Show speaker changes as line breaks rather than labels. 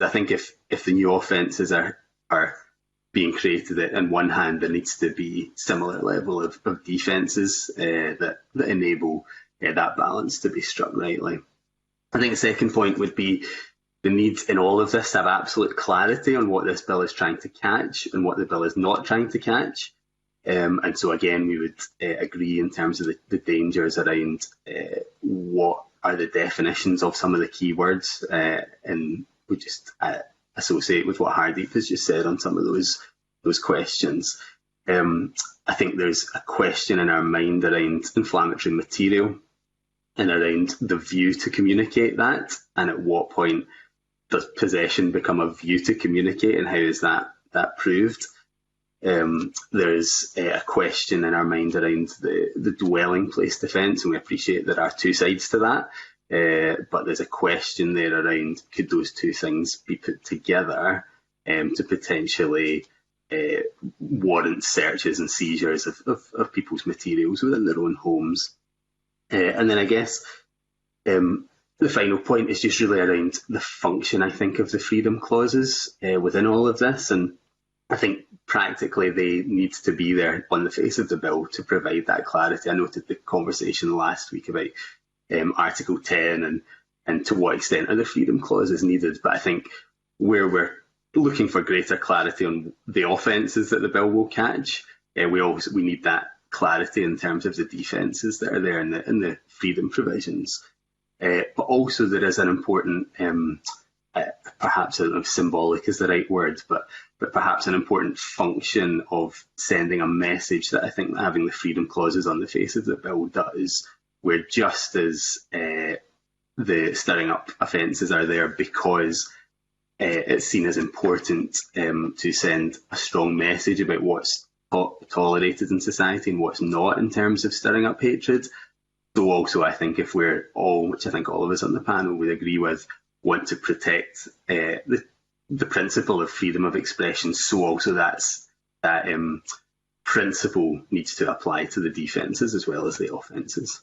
I think if the new offences are being created, on one hand, there needs to be similar level of defences that enable that balance to be struck rightly. I think the second point would be the need in all of this to have absolute clarity on what this bill is trying to catch and what the bill is not trying to catch. And so again, we would agree in terms of the dangers around what are the definitions of some of the key words, and we just associate with what Hardeep has just said on some of those questions. I think there's a question in our mind around inflammatory material and around the view to communicate that, and at what point does possession become a view to communicate, and how is that proved? There's a question in our mind around the dwelling place defence, and we appreciate there are two sides to that, but there's a question there around could those two things be put together to potentially warrant searches and seizures of people's materials within their own homes. And then I guess the final point is just really around the function, I think, of the freedom clauses within all of this. And I think practically they need to be there on the face of the bill to provide that clarity. I noted the conversation last week about Article 10 and to what extent are the freedom clauses needed. But I think where we're looking for greater clarity on the offences that the bill will catch, we need that clarity in terms of the defences that are there in the freedom provisions. But also there is an important, perhaps I don't know if symbolic is the right word, but perhaps an important function of sending a message that I think having the freedom clauses on the face of the bill does, where just as the stirring up offences are there because it's seen as important to send a strong message about what's tolerated in society and what's not in terms of stirring up hatred. So also I think if we're all, which I think all of us on the panel would agree with, want to protect the principle of freedom of expression, so also that principle needs to apply to the defences as well as the offences.